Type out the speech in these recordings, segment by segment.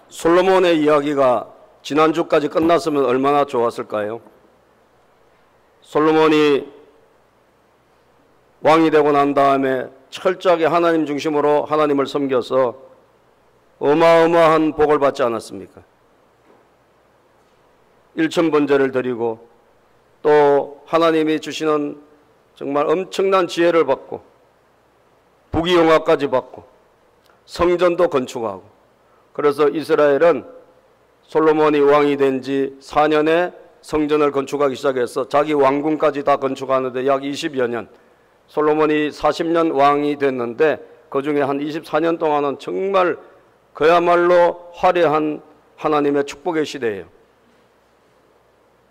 솔로몬의 이야기가 지난주까지 끝났으면 얼마나 좋았을까요? 솔로몬이 왕이 되고 난 다음에 철저하게 하나님 중심으로 하나님을 섬겨서 어마어마한 복을 받지 않았습니까? 일천번제를 드리고 또 하나님이 주시는 정말 엄청난 지혜를 받고 부귀영화까지 받고 성전도 건축하고, 그래서 이스라엘은 솔로몬이 왕이 된 지 4년에 성전을 건축하기 시작해서 자기 왕궁까지 다 건축하는데 약 20여 년, 솔로몬이 40년 왕이 됐는데 그 중에 한 24년 동안은 정말 그야말로 화려한 하나님의 축복의 시대예요.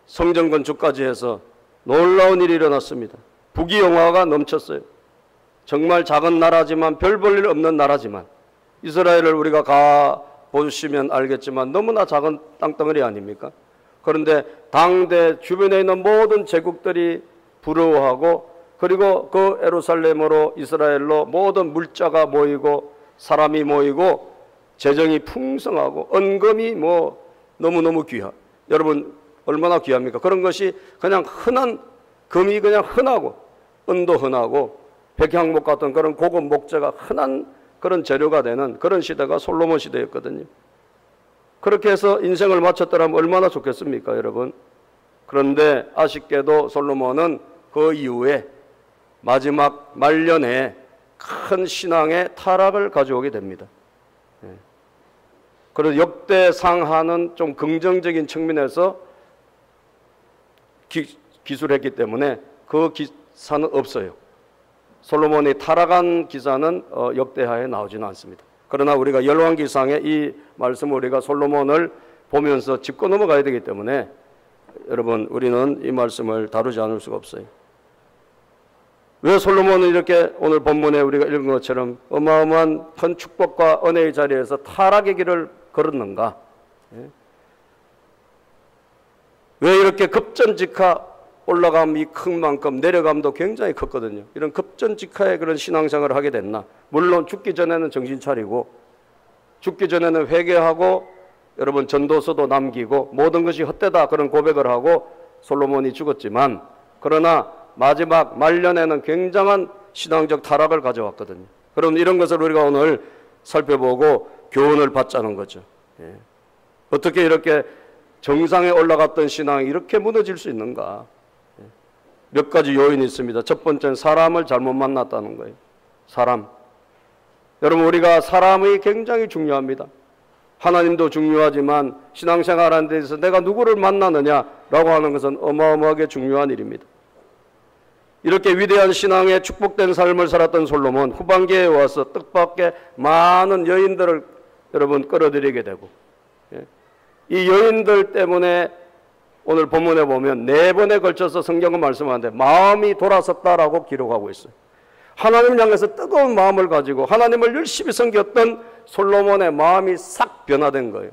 성전 건축까지 해서 놀라운 일이 일어났습니다. 부귀영화가 넘쳤어요. 정말 작은 나라지만 별 볼 일 없는 나라지만, 이스라엘을 우리가 가보시면 알겠지만 너무나 작은 땅덩어리 아닙니까? 그런데 당대 주변에 있는 모든 제국들이 부러워하고, 그리고 그 예루살렘으로 이스라엘로 모든 물자가 모이고 사람이 모이고 재정이 풍성하고 은금이 뭐 너무너무 귀하. 여러분 얼마나 귀합니까? 그런 것이 그냥 흔한 금이 그냥 흔하고 은도 흔하고 백향목 같은 그런 고급 목재가 흔한 그런 재료가 되는 그런 시대가 솔로몬 시대였거든요. 그렇게 해서 인생을 마쳤더라면 얼마나 좋겠습니까, 여러분? 그런데 아쉽게도 솔로몬은 그 이후에 마지막 말년에 큰 신앙의 타락을 가져오게 됩니다. 그래서 역대상하는 좀 긍정적인 측면에서 기술했기 때문에 그 기사는 없어요. 솔로몬이 타락한 기사는 역대하에 나오지는 않습니다. 그러나 우리가 열왕기상의 이 말씀을 우리가 솔로몬을 보면서 짚고 넘어가야 되기 때문에 여러분 우리는 이 말씀을 다루지 않을 수가 없어요. 왜 솔로몬은 이렇게 오늘 본문에 우리가 읽은 것처럼 어마어마한 큰 축복과 은혜의 자리에서 타락의 길을 걸었는가? 왜 이렇게 급전직하 올라감이 큰 만큼 내려감도 굉장히 컸거든요. 이런 급전직하의 그런 신앙생활을 하게 됐나? 물론 죽기 전에는 정신 차리고 죽기 전에는 회개하고 여러분 전도서도 남기고 모든 것이 헛되다 그런 고백을 하고 솔로몬이 죽었지만, 그러나 마지막 말년에는 굉장한 신앙적 타락을 가져왔거든요. 그럼 이런 것을 우리가 오늘 살펴보고 교훈을 받자는 거죠. 어떻게 이렇게 정상에 올라갔던 신앙이 이렇게 무너질 수 있는가? 몇 가지 요인이 있습니다. 첫 번째는 사람을 잘못 만났다는 거예요. 사람. 여러분 우리가 사람이 굉장히 중요합니다. 하나님도 중요하지만 신앙생활하는 데 있어서 내가 누구를 만나느냐라고 하는 것은 어마어마하게 중요한 일입니다. 이렇게 위대한 신앙에 축복된 삶을 살았던 솔로몬, 후반기에 와서 뜻밖의 많은 여인들을 여러분 끌어들이게 되고, 이 여인들 때문에 오늘 본문에 보면 4번에 걸쳐서 성경은 말씀하는데 마음이 돌아섰다라고 기록하고 있어요. 하나님을 향해서 뜨거운 마음을 가지고 하나님을 열심히 섬겼던 솔로몬의 마음이 싹 변화된 거예요.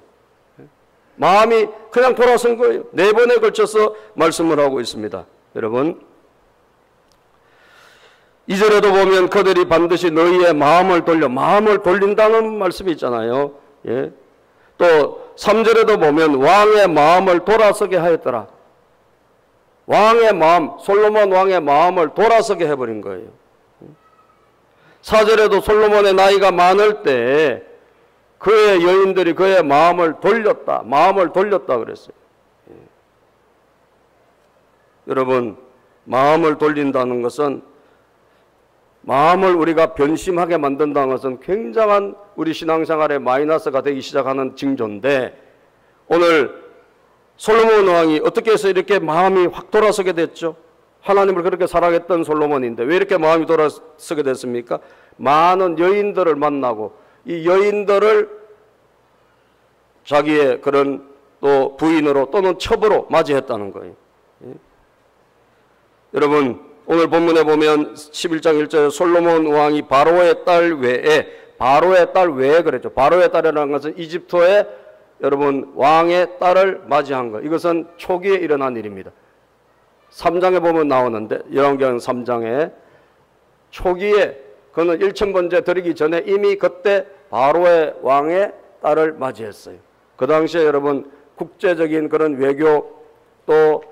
마음이 그냥 돌아선 거예요. 4번에 걸쳐서 말씀을 하고 있습니다. 여러분 2절에도 보면 그들이 반드시 너희의 마음을 돌려, 마음을 돌린다는 말씀이 있잖아요. 예. 또 3절에도 보면 왕의 마음을 돌아서게 하였더라. 왕의 마음, 솔로몬 왕의 마음을 돌아서게 해버린 거예요. 4절에도 솔로몬의 나이가 많을 때 그의 여인들이 그의 마음을 돌렸다. 마음을 돌렸다 그랬어요. 예. 여러분 마음을 돌린다는 것은, 마음을 우리가 변심하게 만든다는 것은 굉장한 우리 신앙생활에 마이너스가 되기 시작하는 징조인데, 오늘 솔로몬 왕이 어떻게 해서 이렇게 마음이 확 돌아서게 됐죠? 하나님을 그렇게 사랑했던 솔로몬인데 왜 이렇게 마음이 돌아서게 됐습니까? 많은 여인들을 만나고 이 여인들을 자기의 그런 또 부인으로 또는 첩으로 맞이했다는 거예요. 예? 여러분 오늘 본문에 보면 11장 1절에 솔로몬 왕이 바로의 딸 외에, 바로의 딸 외에 그랬죠. 바로의 딸이라는 것은 이집트의 여러분 왕의 딸을 맞이한 것, 이것은 초기에 일어난 일입니다. 3장에 보면 나오는데 열왕기상 3장에 초기에 그는 일천번제 드리기 전에 이미 그때 바로의 왕의 딸을 맞이했어요. 그 당시에 여러분 국제적인 그런 외교 또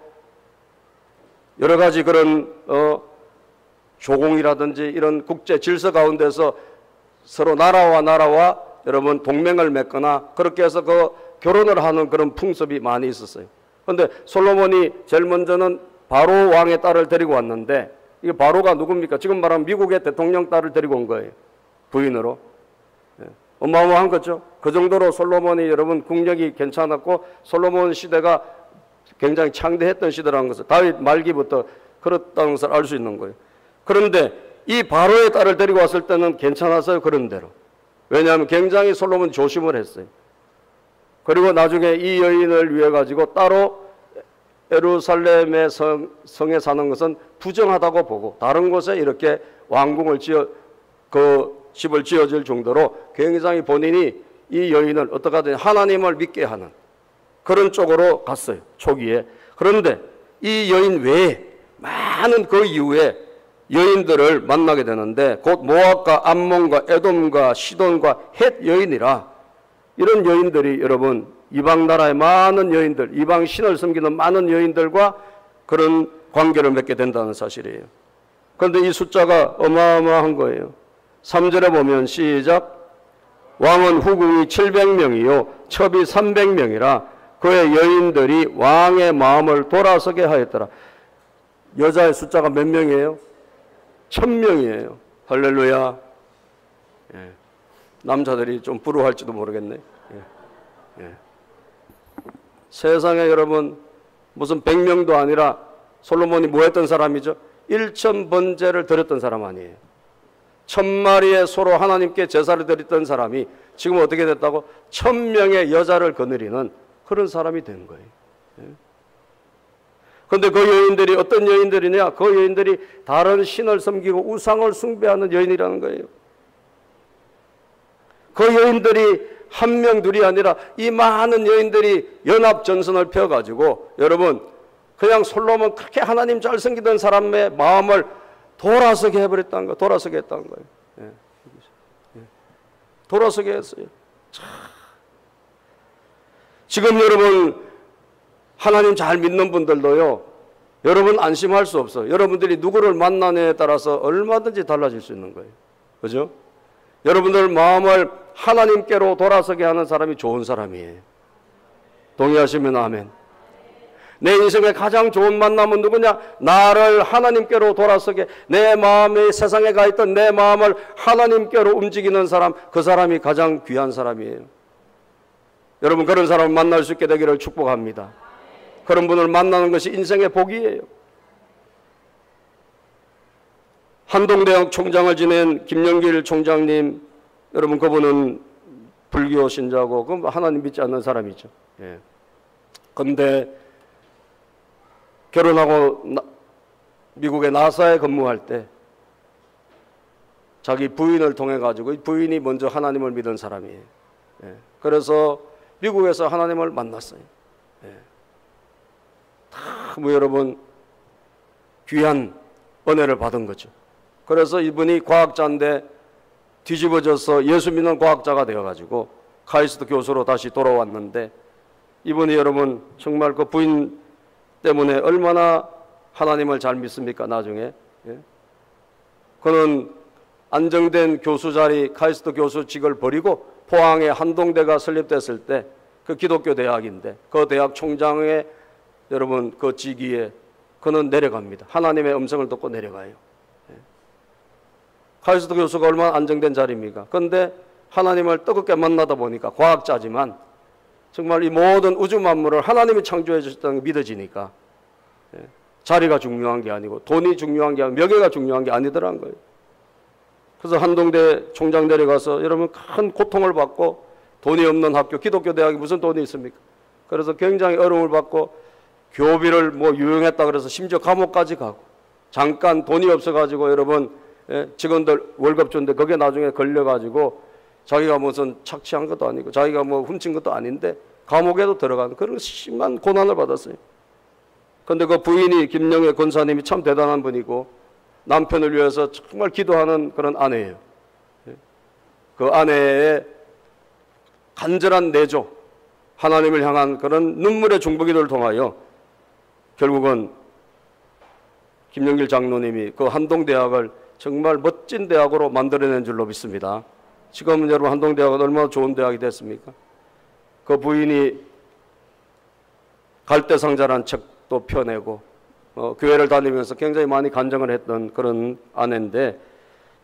여러 가지 그런 조공이라든지 이런 국제 질서 가운데서 서로 나라와 나라와 여러분 동맹을 맺거나 그렇게 해서 그 결혼을 하는 그런 풍습이 많이 있었어요. 그런데 솔로몬이 제일 먼저는 바로 왕의 딸을 데리고 왔는데, 이게 바로가 누굽니까? 지금 말하면 미국의 대통령 딸을 데리고 온 거예요. 부인으로. 어마어마한 거죠. 그 정도로 솔로몬이 여러분 국력이 괜찮았고 솔로몬 시대가 굉장히 창대했던 시대라는 것을 다윗 말기부터 그렇다는 것을 알 수 있는 거예요. 그런데 이 바로의 딸을 데리고 왔을 때는 괜찮았어요. 그런 대로. 왜냐하면 굉장히 솔로몬 조심을 했어요. 그리고 나중에 이 여인을 위해 가지고 따로 예루살렘의 성에 사는 것은 부정하다고 보고 다른 곳에 이렇게 왕궁을 집을 지어줄 정도로 굉장히 본인이 이 여인을 어떻게 하든 하나님을 믿게 하는 그런 쪽으로 갔어요. 초기에. 그런데 이 여인 외에 많은 그 이후에 여인들을 만나게 되는데 곧 모압과 암몬과 에돔과 시돈과 헷 여인이라, 이런 여인들이 여러분 이방 나라의 많은 여인들, 이방 신을 섬기는 많은 여인들과 그런 관계를 맺게 된다는 사실이에요. 그런데 이 숫자가 어마어마한 거예요. 3절에 보면 시작. 왕은 후궁이 700명이요 첩이 300명이라 그의 여인들이 왕의 마음을 돌아서게 하였더라. 여자의 숫자가 몇 명이에요? 1000명이에요. 할렐루야. 예. 남자들이 좀 부러워할지도 모르겠네. 예. 예. 세상에 여러분 무슨 100명도 아니라 솔로몬이 뭐 했던 사람이죠? 1000번제를 드렸던 사람 아니에요. 1000마리의 소로 하나님께 제사를 드렸던 사람이 지금 어떻게 됐다고? 1000명의 여자를 거느리는 그런 사람이 된 거예요. 그런데 그 여인들이 어떤 여인들이냐? 그 여인들이 다른 신을 섬기고 우상을 숭배하는 여인이라는 거예요. 그 여인들이 한 명 둘이 아니라 이 많은 여인들이 연합전선을 펴가지고 여러분 그냥 솔로몬 그렇게 하나님 잘 섬기던 사람의 마음을 돌아서게 해버렸다는 거예요. 돌아서게 했다는 거예요. 예. 돌아서게 했어요. 지금 여러분 하나님 잘 믿는 분들도요, 여러분 안심할 수 없어요. 여러분들이 누구를 만나느냐에 따라서 얼마든지 달라질 수 있는 거예요. 그죠? 여러분들 마음을 하나님께로 돌아서게 하는 사람이 좋은 사람이에요. 동의하시면 아멘. 내 인생의 가장 좋은 만남은 누구냐? 나를 하나님께로 돌아서게, 내 마음에 세상에 가 있던 내 마음을 하나님께로 움직이는 사람, 그 사람이 가장 귀한 사람이에요. 여러분 그런 사람을 만날 수 있게 되기를 축복합니다. 그런 분을 만나는 것이 인생의 복이에요. 한동대학 총장을 지낸 김영길 총장님, 여러분 그분은 불교 신자고 그 하나님 믿지 않는 사람이죠. 그런데 결혼하고 미국의 나사에 근무할 때 자기 부인을 통해 가지고 부인이 먼저 하나님을 믿은 사람이에요. 그래서 미국에서 하나님을 만났어요. 뭐 여러분 귀한 은혜를 받은 거죠. 그래서 이분이 과학자인데 뒤집어져서 예수 믿는 과학자가 되어가지고 카이스트 교수로 다시 돌아왔는데, 이분이 여러분 정말 그 부인 때문에 얼마나 하나님을 잘 믿습니까? 나중에 그는 안정된 교수 자리, 카이스트 교수직을 버리고 포항에 한동대가 설립됐을 때 그 기독교 대학인데 그 대학 총장의 여러분 그 직위에 그는 내려갑니다. 하나님의 음성을 듣고 내려가요. 카이스트 교수가 얼마나 안정된 자리입니까? 그런데 하나님을 뜨겁게 만나다 보니까 과학자지만 정말 이 모든 우주 만물을 하나님이 창조해 주셨다는 게 믿어지니까 자리가 중요한 게 아니고 돈이 중요한 게 아니고 명예가 중요한 게 아니더라는 거예요. 그래서 한동대 총장 내려가서 여러분 큰 고통을 받고, 돈이 없는 학교, 기독교 대학이 무슨 돈이 있습니까? 그래서 굉장히 어려움을 받고 교비를 뭐 유용했다 그래서 심지어 감옥까지 가고, 잠깐 돈이 없어가지고 여러분 직원들 월급 줬는데 거기에 나중에 걸려가지고 자기가 무슨 착취한 것도 아니고 자기가 뭐 훔친 것도 아닌데 감옥에도 들어간 그런 심한 고난을 받았어요. 그런데 그 부인이 김영애 권사님이 참 대단한 분이고 남편을 위해서 정말 기도하는 그런 아내예요. 그 아내의 간절한 내조, 하나님을 향한 그런 눈물의 중보기도를 통하여 결국은 김영길 장로님이 그 한동대학을 정말 멋진 대학으로 만들어낸 줄로 믿습니다. 지금은 여러분 한동대학은 얼마나 좋은 대학이 됐습니까? 그 부인이 갈대상자라는 책도 펴내고 교회를 다니면서 굉장히 많이 간증을 했던 그런 아내인데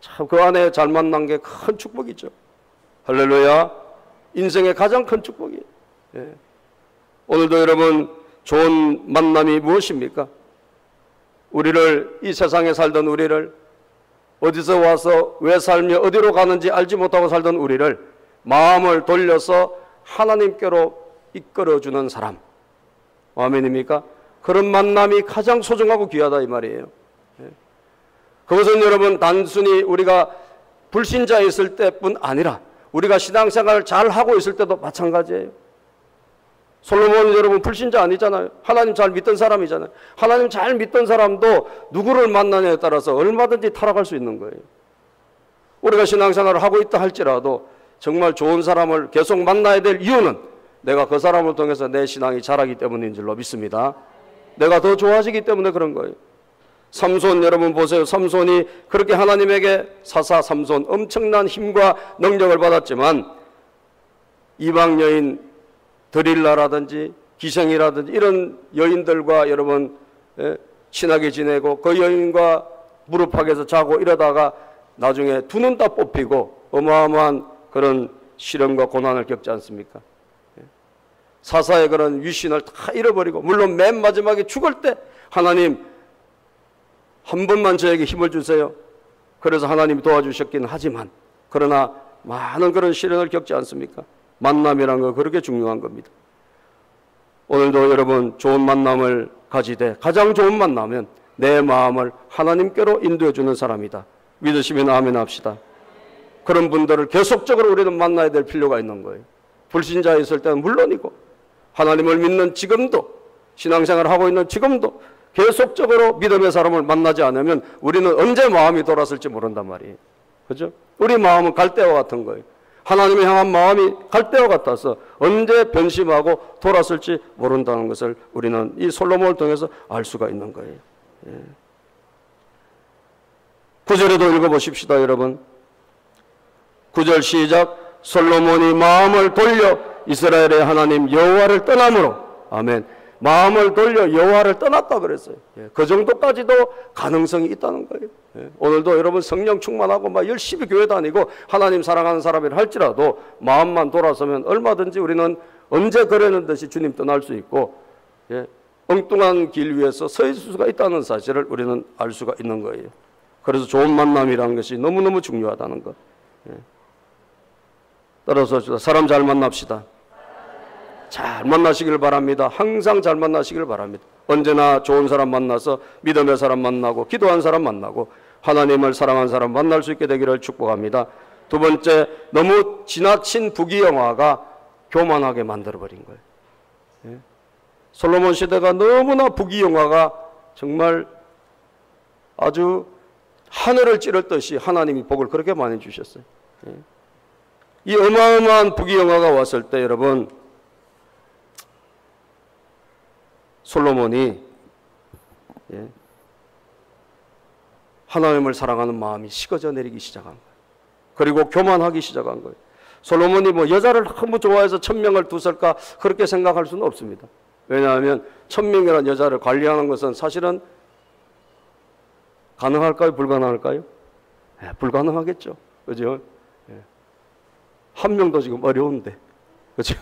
참 그 아내 잘 만난 게 큰 축복이죠. 할렐루야. 인생의 가장 큰 축복이에요. 예. 오늘도 여러분 좋은 만남이 무엇입니까? 우리를 이 세상에 살던 우리를 어디서 와서 왜 살며 어디로 가는지 알지 못하고 살던 우리를 마음을 돌려서 하나님께로 이끌어주는 사람. 아멘입니까? 그런 만남이 가장 소중하고 귀하다 이 말이에요. 그것은 여러분 단순히 우리가 불신자에 있을 때뿐 아니라 우리가 신앙생활을 잘 하고 있을 때도 마찬가지예요. 솔로몬은 여러분 불신자 아니잖아요. 하나님 잘 믿던 사람이잖아요. 하나님 잘 믿던 사람도 누구를 만나냐에 따라서 얼마든지 타락할 수 있는 거예요. 우리가 신앙생활을 하고 있다 할지라도 정말 좋은 사람을 계속 만나야 될 이유는 내가 그 사람을 통해서 내 신앙이 자라기 때문인 줄로 믿습니다. 내가 더 좋아지기 때문에 그런 거예요. 삼손 여러분 보세요. 삼손이 그렇게 하나님에게 사사 삼손 엄청난 힘과 능력을 받았지만 이방 여인 드릴라라든지 기생이라든지 이런 여인들과 여러분 친하게 지내고 그 여인과 무릎팍에서 자고 이러다가 나중에 두 눈 다 뽑히고 어마어마한 그런 시련과 고난을 겪지 않습니까? 사사의 그런 위신을 다 잃어버리고 물론 맨 마지막에 죽을 때 하나님 한 번만 저에게 힘을 주세요. 그래서 하나님이 도와주셨긴 하지만 그러나 많은 그런 시련을 겪지 않습니까? 만남이란 거 그렇게 중요한 겁니다. 오늘도 여러분 좋은 만남을 가지되 가장 좋은 만남은 내 마음을 하나님께로 인도해 주는 사람이다. 믿으시면 아멘 합시다. 그런 분들을 계속적으로 우리는 만나야 될 필요가 있는 거예요. 불신자에 있을 때는 물론이고 하나님을 믿는 지금도 신앙생활을 하고 있는 지금도 계속적으로 믿음의 사람을 만나지 않으면 우리는 언제 마음이 돌았을지 모른단 말이에요. 그죠? 우리 마음은 갈대와 같은 거예요. 하나님을 향한 마음이 갈대와 같아서 언제 변심하고 돌았을지 모른다는 것을 우리는 이 솔로몬을 통해서 알 수가 있는 거예요. 예. 9절에도 읽어보십시다 여러분. 9절 시작. 솔로몬이 마음을 돌려 이스라엘의 하나님 여호와를 떠남으로 아멘. 마음을 돌려 여호와를 떠났다 그랬어요. 예. 그 정도까지도 가능성이 있다는 거예요. 예. 오늘도 여러분 성령 충만하고 막 열심히 교회 다니고 하나님 사랑하는 사람이라 할지라도 마음만 돌아서면 얼마든지 우리는 언제 그러는 듯이 주님 떠날 수 있고 예. 엉뚱한 길 위에서 서 있을 수가 있다는 사실을 우리는 알 수가 있는 거예요. 그래서 좋은 만남이라는 것이 너무너무 중요하다는 것. 예. 따라서 사람 잘 만납시다. 잘 만나시길 바랍니다. 항상 잘 만나시길 바랍니다. 언제나 좋은 사람 만나서 믿음의 사람 만나고 기도한 사람 만나고 하나님을 사랑한 사람 만날 수 있게 되기를 축복합니다. 두 번째, 너무 지나친 부귀영화가 교만하게 만들어버린 거예요. 예? 솔로몬 시대가 너무나 부귀영화가 정말 아주 하늘을 찌르듯이 하나님이 복을 그렇게 많이 주셨어요. 예? 이 어마어마한 부귀영화가 왔을 때 여러분 솔로몬이 예, 하나님을 사랑하는 마음이 식어져 내리기 시작한 거예요. 그리고 교만하기 시작한 거예요. 솔로몬이 뭐 여자를 너무 좋아해서 1000명을 두설까 그렇게 생각할 수는 없습니다. 왜냐하면 1000명이라는 여자를 관리하는 것은 사실은 가능할까요? 불가능할까요? 예, 불가능하겠죠. 그죠? 예. 한 명도 지금 어려운데. 그죠?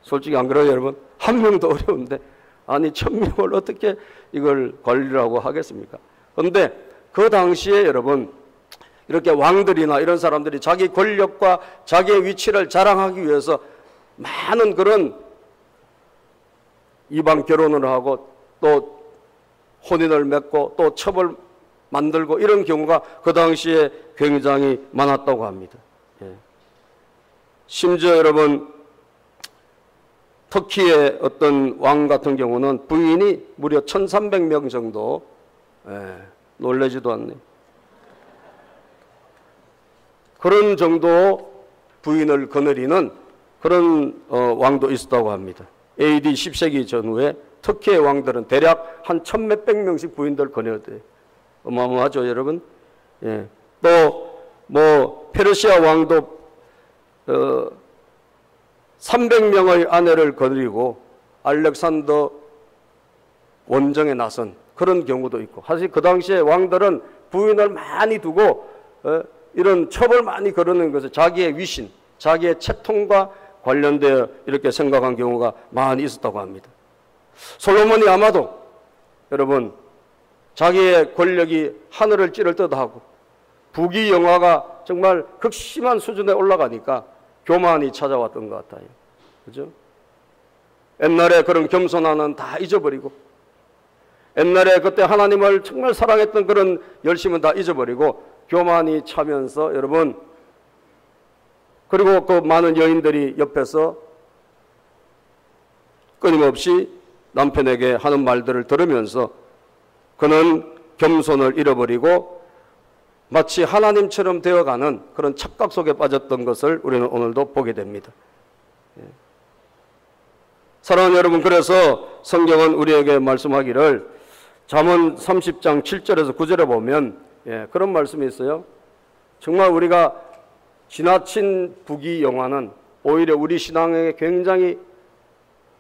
솔직히 안 그래요, 여러분? 한 명도 어려운데 아니 1000명을 어떻게 이걸 관리라고 하겠습니까? 그런데 그 당시에 여러분 이렇게 왕들이나 이런 사람들이 자기 권력과 자기의 위치를 자랑하기 위해서 많은 그런 이방 결혼을 하고 또 혼인을 맺고 또 첩을 만들고 이런 경우가 그 당시에 굉장히 많았다고 합니다. 예. 심지어 여러분 터키의 어떤 왕 같은 경우는 부인이 무려 1300명 정도, 놀라지도 않네. 그런 정도 부인을 거느리는 그런 왕도 있었다고 합니다. AD 10세기 전후에 터키의 왕들은 대략 한 1000몇백 명씩 부인들 거느렸대요. 어마어마하죠, 여러분? 예. 또 뭐 페르시아 왕도 300명의 아내를 거느리고 알렉산더 원정에 나선 그런 경우도 있고, 사실 그 당시에 왕들은 부인을 많이 두고 이런 첩을 많이 거르는 것을 자기의 위신, 자기의 채통과 관련되어 이렇게 생각한 경우가 많이 있었다고 합니다. 솔로몬이 아마도 여러분 자기의 권력이 하늘을 찌를 듯 하고 부귀 영화가 정말 극심한 수준에 올라가니까 교만이 찾아왔던 것 같아요. 그죠? 옛날에 그런 겸손함은 다 잊어버리고, 옛날에 그때 하나님을 정말 사랑했던 그런 열심은 다 잊어버리고 교만이 차면서 여러분, 그리고 그 많은 여인들이 옆에서 끊임없이 남편에게 하는 말들을 들으면서 그는 겸손을 잃어버리고 마치 하나님처럼 되어가는 그런 착각 속에 빠졌던 것을 우리는 오늘도 보게 됩니다. 사랑하는 여러분, 그래서 성경은 우리에게 말씀하기를 잠언 30장 7절에서 9절에 보면 그런 말씀이 있어요. 정말 우리가 지나친 부귀 영화는 오히려 우리 신앙에 굉장히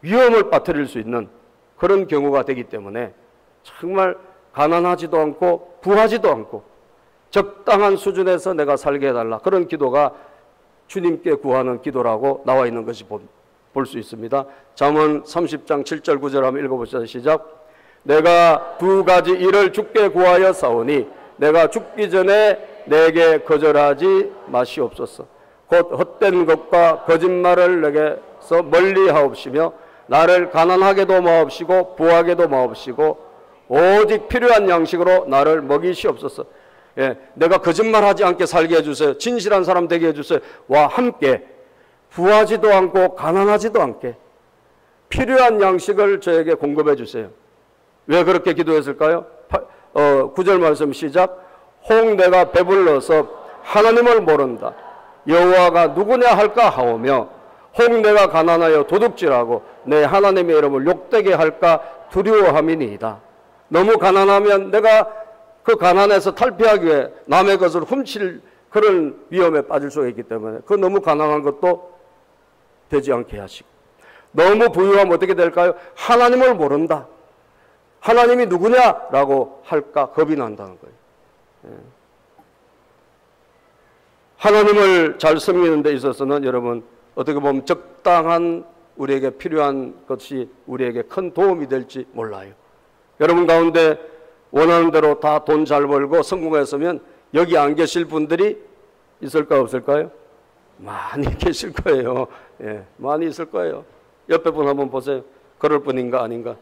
위험을 빠뜨릴 수 있는 그런 경우가 되기 때문에 정말 가난하지도 않고 부하지도 않고 적당한 수준에서 내가 살게 해달라, 그런 기도가 주님께 구하는 기도라고 나와 있는 것이 볼 수 있습니다. 잠언 30장 7절 9절 한번 읽어보시죠. 시작. 내가 두 가지 일을 주께 구하여 싸우니 내가 죽기 전에 내게 거절하지 마시옵소서. 곧 헛된 것과 거짓말을 내게서 멀리 하옵시며 나를 가난하게도 마옵시고 부하게도 마옵시고 오직 필요한 양식으로 나를 먹이시옵소서. 내가 거짓말하지 않게 살게 해주세요. 진실한 사람 되게 해주세요. 와 함께 부하지도 않고 가난하지도 않게 필요한 양식을 저에게 공급해 주세요. 왜 그렇게 기도했을까요? 9절 말씀 시작. 혹 내가 배불러서 하나님을 모른다. 여호와가 누구냐 할까 하오며 혹 내가 가난하여 도둑질하고 내 하나님의 이름을 욕되게 할까 두려워함이니이다. 너무 가난하면 내가 그 가난에서 탈피하기 위해 남의 것을 훔칠 그런 위험에 빠질 수가 있기 때문에 그 너무 가난한 것도 되지 않게 하시고, 너무 부유하면 어떻게 될까요? 하나님을 모른다. 하나님이 누구냐라고 할까 겁이 난다는 거예요. 하나님을 잘 섬기는 데 있어서는 여러분 어떻게 보면 적당한 우리에게 필요한 것이 우리에게 큰 도움이 될지 몰라요. 여러분 가운데 원하는 대로 다 돈 잘 벌고 성공했으면 여기 안 계실 분들이 있을까 없을까요? 많이 계실 거예요. 많이 있을 거예요. 옆에 분 한번 보세요. 그럴 뿐인가 아닌가.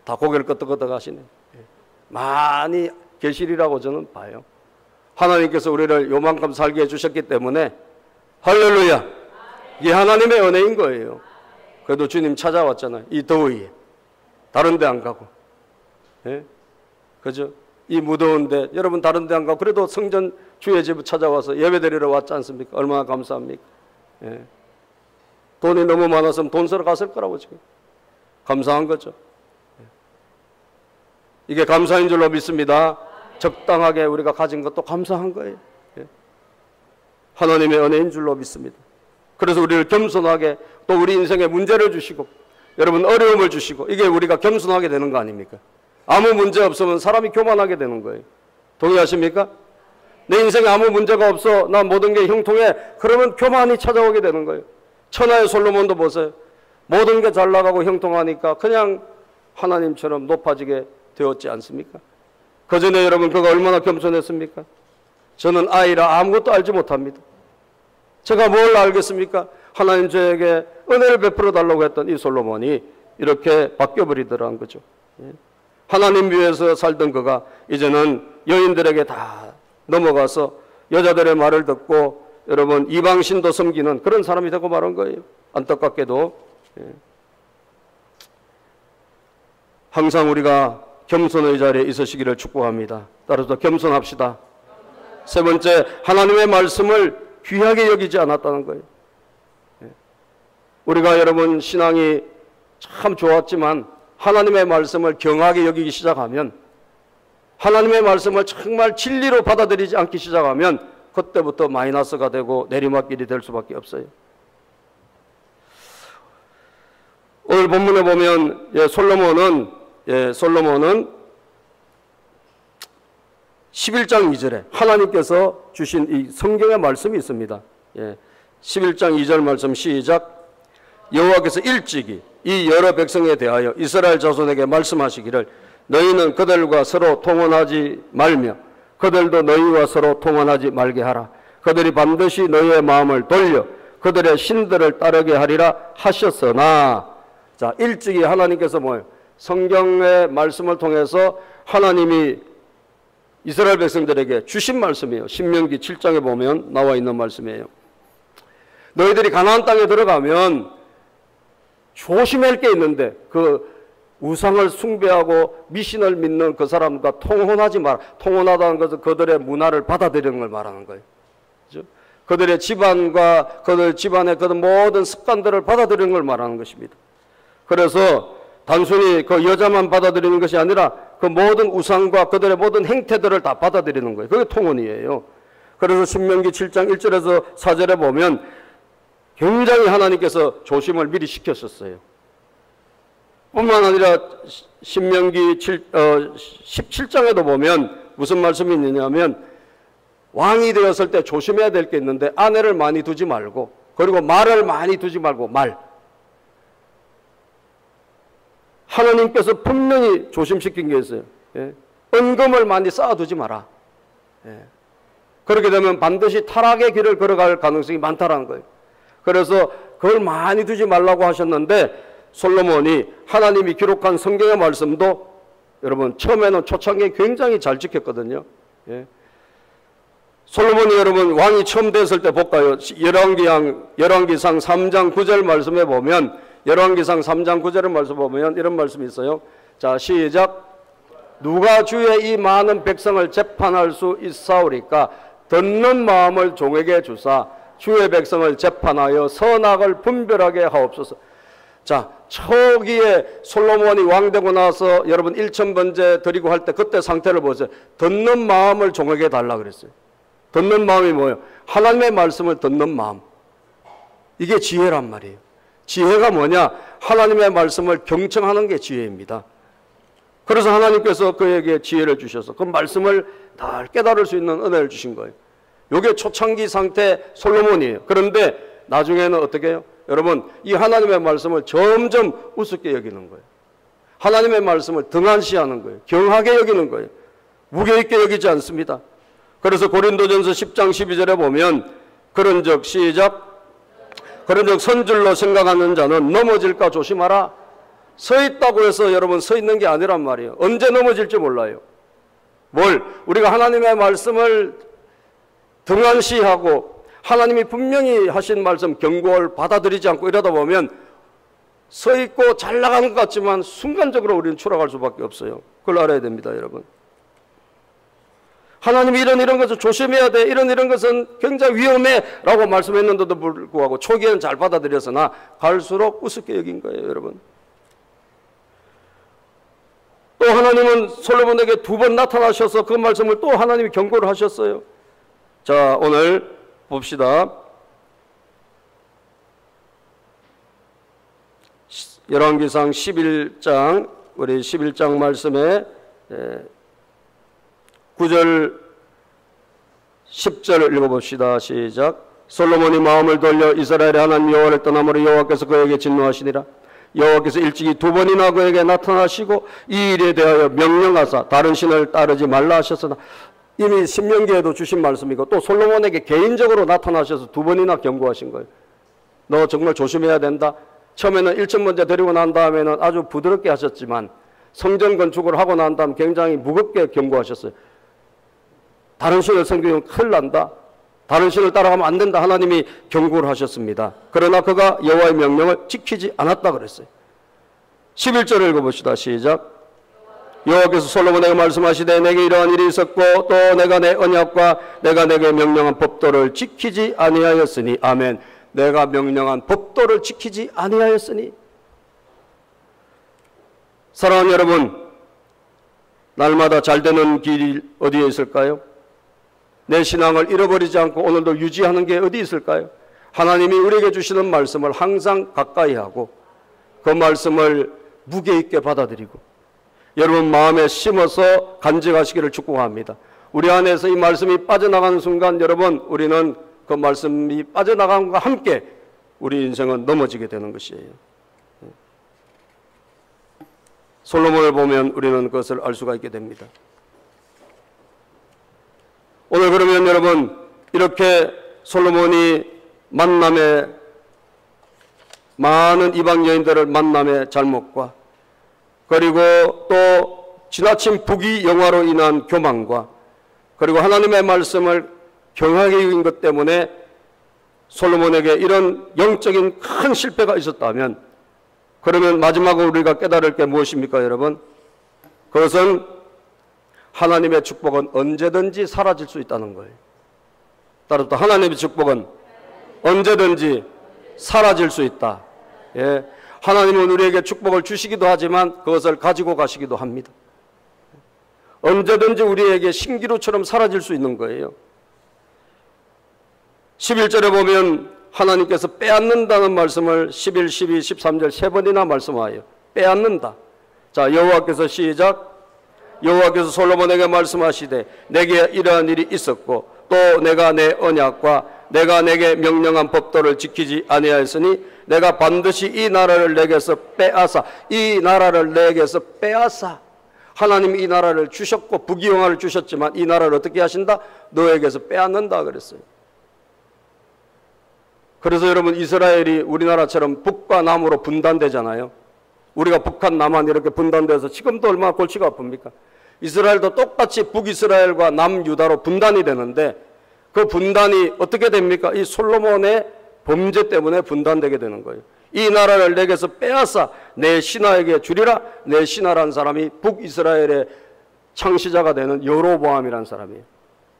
다 고개를 끄덕끄덕 하시네. 많이 계시리라고 저는 봐요. 하나님께서 우리를 요만큼 살게 해주셨기 때문에 할렐루야. 이게 하나님의 은혜인 거예요. 그래도 주님 찾아왔잖아요. 이 더위에. 다른 데 안 가고. 그죠? 이 무더운데 여러분 다른 데 안 가고 그래도 성전 주의 집 찾아와서 예배 드리러 왔지 않습니까? 얼마나 감사합니까? 돈이 너무 많았으면 돈 쓰러 갔을 거라고 지금. 감사한 거죠. 이게 감사인 줄로 믿습니다. 적당하게 우리가 가진 것도 감사한 거예요. 하나님의 은혜인 줄로 믿습니다. 그래서 우리를 겸손하게 또 우리 인생에 문제를 주시고 여러분 어려움을 주시고 이게 우리가 겸손하게 되는 거 아닙니까? 아무 문제 없으면 사람이 교만하게 되는 거예요. 동의하십니까? 내 인생에 아무 문제가 없어, 나 모든 게 형통해, 그러면 교만이 찾아오게 되는 거예요. 천하의 솔로몬도 보세요. 모든 게 잘 나가고 형통하니까 그냥 하나님처럼 높아지게 되었지 않습니까? 그 전에 여러분 그가 얼마나 겸손했습니까? 저는 아이라 아무것도 알지 못합니다. 제가 뭘 알겠습니까? 하나님 저에게 은혜를 베풀어 달라고 했던 이 솔로몬이 이렇게 바뀌어버리더라는 거죠. 하나님 위해서 살던 그가 이제는 여인들에게 다 넘어가서 여자들의 말을 듣고 여러분 이방신도 섬기는 그런 사람이 되고 말한 거예요. 안타깝게도. 항상 우리가 겸손의 자리에 있으시기를 축복합니다. 따라서 겸손합시다. 세 번째, 하나님의 말씀을 귀하게 여기지 않았다는 거예요. 우리가 여러분 신앙이 참 좋았지만 하나님의 말씀을 경하게 여기기 시작하면, 하나님의 말씀을 정말 진리로 받아들이지 않기 시작하면 그때부터 마이너스가 되고 내리막길이 될 수밖에 없어요. 오늘 본문에 보면 솔로몬은 11장 2절에 하나님께서 주신 이 성경의 말씀이 있습니다. 11장 2절 말씀 시작. 여호와께서 일찍이 이 여러 백성에 대하여 이스라엘 자손에게 말씀하시기를 너희는 그들과 서로 통혼하지 말며 그들도 너희와 서로 통혼하지 말게 하라. 그들이 반드시 너희의 마음을 돌려 그들의 신들을 따르게 하리라 하셨으나, 자, 일찍이 하나님께서 뭐예요? 성경의 말씀을 통해서 하나님이 이스라엘 백성들에게 주신 말씀이에요. 신명기 7장에 보면 나와 있는 말씀이에요. 너희들이 가나안 땅에 들어가면 조심해야 할 게 있는데 그 우상을 숭배하고 미신을 믿는 그 사람과 통혼하지 마라. 통혼하다는 것은 그들의 문화를 받아들이는 걸 말하는 거예요. 그렇죠? 그들의 집안과 그들 집안의 그 모든 습관들을 받아들이는 걸 말하는 것입니다. 그래서 단순히 그 여자만 받아들이는 것이 아니라 그 모든 우상과 그들의 모든 행태들을 다 받아들이는 거예요. 그게 통혼이에요. 그래서 신명기 7장 1절에서 4절에 보면 굉장히 하나님께서 조심을 미리 시켰었어요. 뿐만 아니라 신명기 17장에도 보면 무슨 말씀이 있느냐면 왕이 되었을 때 조심해야 될 게 있는데 아내를 많이 두지 말고, 그리고 말을 많이 두지 말고, 하나님께서 분명히 조심시킨 게 있어요. 은금을 많이 쌓아두지 마라. 그렇게 되면 반드시 타락의 길을 걸어갈 가능성이 많다라는 거예요. 그래서 그걸 많이 두지 말라고 하셨는데 솔로몬이 하나님이 기록한 성경의 말씀도 여러분 처음에는 초창기에 굉장히 잘 지켰거든요. 솔로몬이 여러분 왕이 처음 됐을 때 볼까요? 열왕기상 3장 9절 말씀에 보면, 열왕기상 3장 9절의 말씀 보면 이런 말씀이 있어요. 자, 시작. 누가 주의 이 많은 백성을 재판할 수 있사오리까? 듣는 마음을 종에게 주사 주의 백성을 재판하여 선악을 분별하게 하옵소서. 자, 초기에 솔로몬이 왕 되고 나서 여러분 1000번째 드리고 할 때 그때 상태를 보세요. 듣는 마음을 종에게 달라 그랬어요. 듣는 마음이 뭐예요? 하나님의 말씀을 듣는 마음. 이게 지혜란 말이에요. 지혜가 뭐냐? 하나님의 말씀을 경청하는 게 지혜입니다. 그래서 하나님께서 그에게 지혜를 주셔서 그 말씀을 다 깨달을 수 있는 은혜를 주신 거예요. 이게 초창기 상태 솔로몬이에요. 그런데 나중에는 어떻게 해요? 여러분, 이 하나님의 말씀을 점점 우습게 여기는 거예요. 하나님의 말씀을 등한시하는 거예요. 경하게 여기는 거예요. 무게 있게 여기지 않습니다. 그래서 고린도전서 10장 12절에 보면 그런즉 시작. 그런즉 선줄로 생각하는 자는 넘어질까 조심하라. 서 있다고 해서 여러분 서 있는 게 아니란 말이에요. 언제 넘어질지 몰라요. 우리가 하나님의 말씀을 등한시하고 하나님이 분명히 하신 말씀 경고를 받아들이지 않고 이러다 보면 서 있고 잘 나가는 것 같지만 순간적으로 우리는 추락할 수밖에 없어요. 그걸 알아야 됩니다, 여러분. 하나님이 이런 것을 조심해야 돼. 이런 것은 굉장히 위험해 라고 말씀했는데도 불구하고 초기에는 잘 받아들였으나 갈수록 우습게 여긴 거예요, 여러분. 또 하나님은 솔로몬에게 2번 나타나셔서 그 말씀을 또 하나님이 경고를 하셨어요. 자, 오늘 봅시다. 열왕기상 11장, 우리 11장 말씀에 9절 10절을 읽어봅시다. 시작. 솔로몬이 마음을 돌려 이스라엘의 하나님 여호와를 떠남으로 여호와께서 그에게 진노하시니라. 여호와께서 일찍이 2번이나 그에게 나타나시고 이 일에 대하여 명령하사 다른 신을 따르지 말라 하셨으나, 이미 신명기에도 주신 말씀이고 또 솔로몬에게 개인적으로 나타나셔서 2번이나 경고하신 거예요. 너 정말 조심해야 된다. 처음에는 1000번째 드리고 난 다음에는 아주 부드럽게 하셨지만 성전 건축을 하고 난 다음 굉장히 무겁게 경고하셨어요. 다른 신을 섬기면 큰일 난다. 다른 신을 따라가면 안 된다. 하나님이 경고를 하셨습니다. 그러나 그가 여호와의 명령을 지키지 않았다 그랬어요. 11절을 읽어봅시다. 시작. 여호와께서 솔로몬에게 말씀하시되 내게 이러한 일이 있었고 또 내가 내 언약과 내가 내게 명령한 법도를 지키지 아니하였으니. 아멘. 내가 명령한 법도를 지키지 아니하였으니. 사랑하는 여러분, 날마다 잘 되는 길이 어디에 있을까요? 내 신앙을 잃어버리지 않고 오늘도 유지하는 게 어디 있을까요? 하나님이 우리에게 주시는 말씀을 항상 가까이 하고 그 말씀을 무게 있게 받아들이고 여러분 마음에 심어서 간직하시기를 축복합니다. 우리 안에서 이 말씀이 빠져나가는 순간 여러분 우리는 그 말씀이 빠져나감과 함께 우리 인생은 넘어지게 되는 것이에요. 솔로몬을 보면 우리는 그것을 알 수가 있게 됩니다. 오늘 그러면 여러분 이렇게 솔로몬이 만남의 많은 이방 여인들을 만남의 잘못과 그리고 또 지나친 부귀영화로 인한 교만과 그리고 하나님의 말씀을 경하게 여긴 것 때문에 솔로몬에게 이런 영적인 큰 실패가 있었다면 그러면 마지막으로 우리가 깨달을 게 무엇입니까 여러분? 그것은 하나님의 축복은 언제든지 사라질 수 있다는 거예요. 따라서 하나님의 축복은 언제든지 사라질 수 있다. 예. 하나님은 우리에게 축복을 주시기도 하지만 그것을 가지고 가시기도 합니다. 언제든지 우리에게 신기루처럼 사라질 수 있는 거예요. 11절에 보면 하나님께서 빼앗는다는 말씀을 11, 12, 13절 세 번이나 말씀하여요. 빼앗는다. 자, 여호와께서 시작. 여호와께서 솔로몬에게 말씀하시되 내게 이러한 일이 있었고 또 내가 내 언약과 내가 내게 명령한 법도를 지키지 아니하였으니 내가 반드시 이 나라를 내게서 빼앗아 이 나라를 내게서 빼앗아. 하나님이 이 나라를 주셨고 부귀영화를 주셨지만 이 나라를 어떻게 하신다? 너에게서 빼앗는다 그랬어요. 그래서 여러분 이스라엘이 우리나라처럼 북과 남으로 분단되잖아요. 우리가 북한 남한 이렇게 분단돼서 지금도 얼마나 골치가 아픕니까? 이스라엘도 똑같이 북이스라엘과 남유다로 분단이 되는데 그 분단이 어떻게 됩니까? 이 솔로몬의 범죄 때문에 분단되게 되는 거예요. 이 나라를 내게서 빼앗아 내 신하에게 주리라. 내 신하라는 사람이 북이스라엘의 창시자가 되는 여로보암이라는 사람이에요.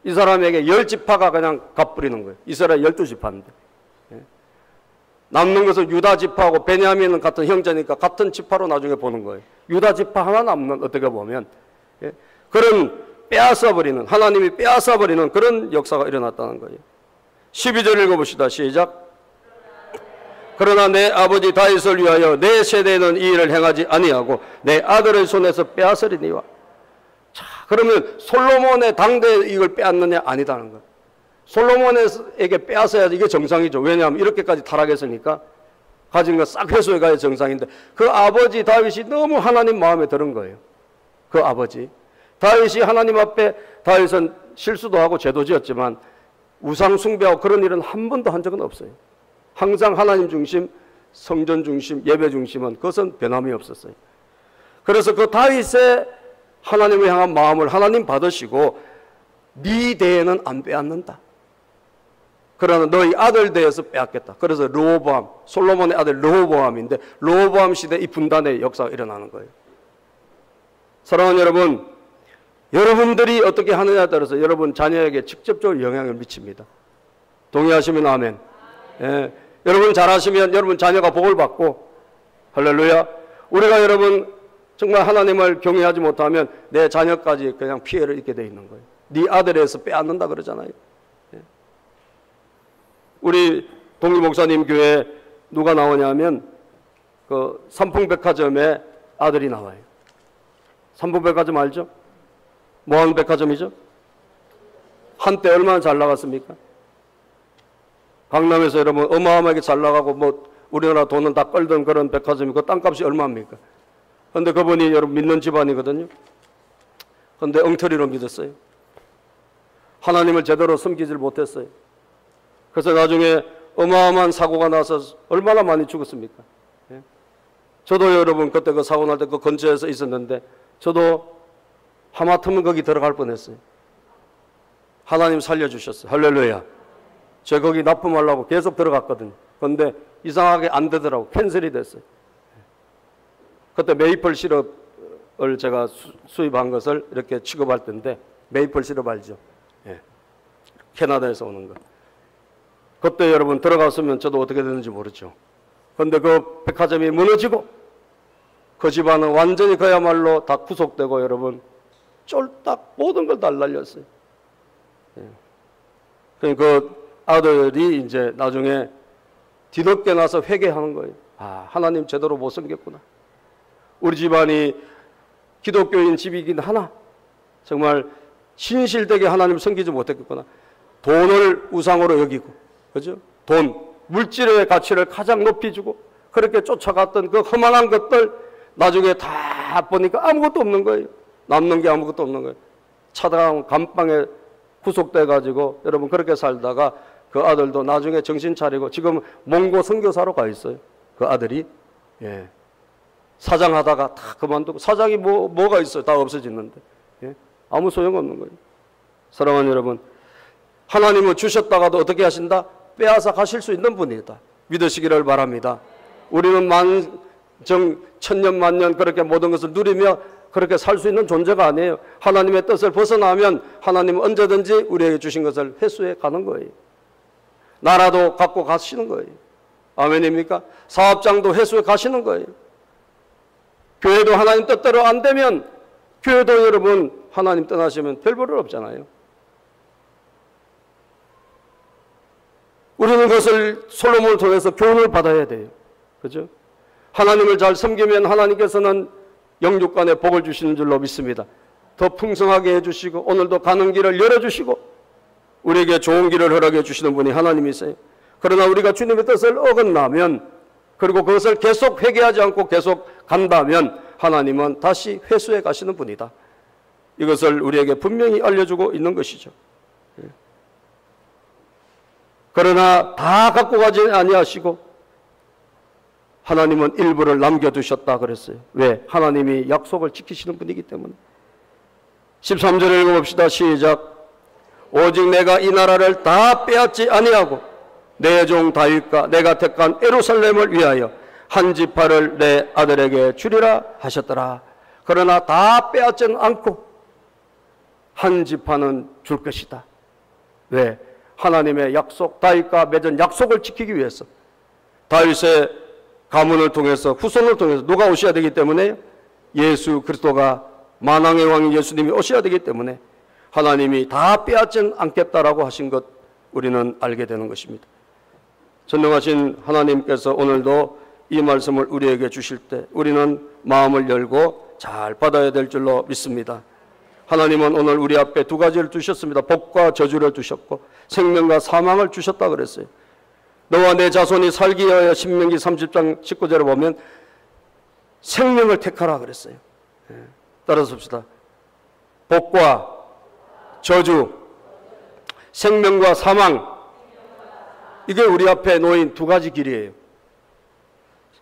이 사람에게 10지파가 그냥 갚부리는 거예요. 이스라엘 12지파인데. 남는 것은 유다 지파하고 베냐민은 같은 형제니까 같은 지파로 나중에 보는 거예요. 유다 지파 하나 남는 어떻게 보면 그런 빼앗아버리는 하나님이 빼앗아버리는 그런 역사가 일어났다는 거예요. 12절 읽어봅시다. 시작. 그러나 내 아버지 다윗을 위하여 내 세대는 이 일을 행하지 아니하고 내 아들의 손에서 빼앗으리니와. 자, 그러면 솔로몬의 당대에 이걸 빼앗느냐? 아니다는 거예요. 솔로몬에게 빼앗아야지 이게 정상이죠. 왜냐하면 이렇게까지 타락했으니까 가진 거 싹 회수해 가야 정상인데 그 아버지 다윗이 너무 하나님 마음에 드는 거예요. 그 아버지 다윗이 하나님 앞에 다윗은 실수도 하고 죄도 지었지만 우상 숭배하고 그런 일은 한 번도 한 적은 없어요. 항상 하나님 중심, 성전 중심, 예배 중심은 그것은 변함이 없었어요. 그래서 그 다윗의 하나님을 향한 마음을 하나님 받으시고 네 대에는 안 빼앗는다. 그러나 너희 아들 대에서 빼앗겠다. 그래서 르호보암, 솔로몬의 아들 르호보암인데 르호보암 시대 이 분단의 역사가 일어나는 거예요. 사랑하는 여러분, 여러분들이 어떻게 하느냐에 따라서 여러분 자녀에게 직접적으로 영향을 미칩니다. 동의하시면 아멘. 예. 여러분 잘하시면 여러분 자녀가 복을 받고 할렐루야. 우리가 여러분 정말 하나님을 경외하지 못하면 내 자녀까지 그냥 피해를 입게 돼 있는 거예요. 네 아들에서 빼앗는다 그러잖아요. 예. 우리 동기 목사님 교회에 누가 나오냐면 그 삼풍백화점에 아들이 나와요. 삼풍백화점 알죠? 뭐 하는 백화점이죠? 한때 얼마나 잘 나갔습니까? 강남에서 여러분 어마어마하게 잘 나가고 뭐 우리나라 돈은 다 끌던 그런 백화점이 그 땅값이 얼마입니까? 그런데 그분이 여러분 믿는 집안이거든요. 그런데 엉터리로 믿었어요. 하나님을 제대로 섬기질 못했어요. 그래서 나중에 어마어마한 사고가 나서 얼마나 많이 죽었습니까? 예? 저도 여러분 그때 그 사고 날 때 그 근처에서 있었는데 저도 하마터면 거기 들어갈 뻔했어요. 하나님 살려주셨어요. 할렐루야. 제가 거기 납품하려고 계속 들어갔거든요. 그런데 이상하게 안 되더라고. 캔슬이 됐어요. 그때 메이플 시럽을 제가 수입한 것을 이렇게 취급할 텐데, 메이플 시럽 알죠? 예. 캐나다에서 오는 거. 그때 여러분 들어갔으면 저도 어떻게 됐는지 모르죠. 그런데 그 백화점이 무너지고 그 집안은 완전히 그야말로 다 구속되고 여러분 쫄딱 모든 걸 다 날렸어요. 예. 그 아들이 이제 나중에 뒤늦게 나서 회개하는 거예요. 아, 하나님 제대로 못 섬겼구나. 우리 집안이 기독교인 집이긴 하나 정말 신실되게 하나님 섬기지 못했겠구나. 돈을 우상으로 여기고, 그죠? 돈, 물질의 가치를 가장 높이 주고 그렇게 쫓아갔던 그 험한한 것들 나중에 다 보니까 아무것도 없는 거예요. 남는 게 아무것도 없는 거예요. 차가운 감방에 구속돼 가지고 여러분 그렇게 살다가 그 아들도 나중에 정신 차리고 지금 몽고 선교사로 가 있어요. 그 아들이. 예. 사장하다가 다 그만두고, 사장이 뭐가 있어요? 다 없어지는데. 예? 아무 소용없는 거예요. 사랑하는 여러분, 하나님은 주셨다가도 어떻게 하신다? 빼앗아 가실 수 있는 분이다. 믿으시기를 바랍니다. 우리는 천년 만년 그렇게 모든 것을 누리며 그렇게 살 수 있는 존재가 아니에요. 하나님의 뜻을 벗어나면 하나님은 언제든지 우리에게 주신 것을 회수해 가는 거예요. 나라도 갖고 가시는 거예요. 아멘입니까? 사업장도 회수해 가시는 거예요. 교회도 하나님 뜻대로 안 되면, 교회도 여러분 하나님 떠나시면 별 볼일 없잖아요. 우리는 그것을 솔로몬을 통해서 교훈을 받아야 돼요. 그죠? 하나님을 잘 섬기면 하나님께서는 영육간에 복을 주시는 줄로 믿습니다. 더 풍성하게 해주시고 오늘도 가는 길을 열어주시고 우리에게 좋은 길을 허락해 주시는 분이 하나님이세요. 그러나 우리가 주님의 뜻을 어긋나면, 그리고 그것을 계속 회개하지 않고 계속 간다면 하나님은 다시 회수해 가시는 분이다. 이것을 우리에게 분명히 알려주고 있는 것이죠. 그러나 다 갖고 가지 아니하시고 하나님은 일부를 남겨두셨다 그랬어요. 왜? 하나님이 약속을 지키시는 분이기 때문에. 13절을 읽어봅시다. 시작. 오직 내가 이 나라를 다 빼앗지 아니하고 내 종 다윗과 내가 택한 예루살렘을 위하여 한 지파를 내 아들에게 주리라 하셨더라. 그러나 다 빼앗지는 않고 한 지파는 줄 것이다. 왜? 하나님의 약속, 다윗과 맺은 약속을 지키기 위해서. 다윗의 가문을 통해서, 후손을 통해서 누가 오셔야 되기 때문에? 예수 그리스도가, 만왕의 왕 예수님이 오셔야 되기 때문에 하나님이 다 빼앗지는 않겠다라고 하신 것 우리는 알게 되는 것입니다. 전능하신 하나님께서 오늘도 이 말씀을 우리에게 주실 때 우리는 마음을 열고 잘 받아야 될 줄로 믿습니다. 하나님은 오늘 우리 앞에 두 가지를 주셨습니다. 복과 저주를 주셨고 생명과 사망을 주셨다 그랬어요. 너와 내 자손이 살기 위하여 신명기 30장 19절에 보면 생명을 택하라 그랬어요. 따라서 봅시다. 복과 저주, 생명과 사망, 이게 우리 앞에 놓인 두 가지 길이에요.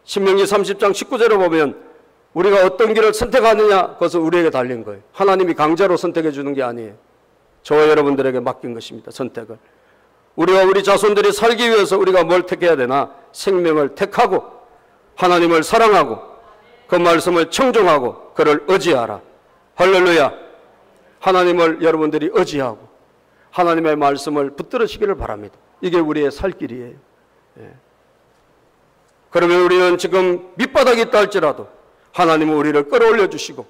신명기 30장 19절에 보면 우리가 어떤 길을 선택하느냐, 그것은 우리에게 달린 거예요. 하나님이 강제로 선택해 주는 게 아니에요. 저와 여러분들에게 맡긴 것입니다. 선택을. 우리와 우리 자손들이 살기 위해서 우리가 뭘 택해야 되나? 생명을 택하고 하나님을 사랑하고 그 말씀을 청종하고 그를 의지하라. 할렐루야. 하나님을 여러분들이 의지하고 하나님의 말씀을 붙들으시기를 바랍니다. 이게 우리의 살 길이에요. 그러면 우리는 지금 밑바닥이 있다 할지라도 하나님은 우리를 끌어올려 주시고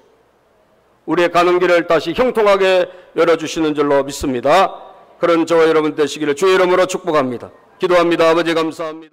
우리의 가는 길을 다시 형통하게 열어주시는 줄로 믿습니다. 그런 저와 여러분 되시기를 주의 이름으로 축복합니다. 기도합니다. 아버지 감사합니다.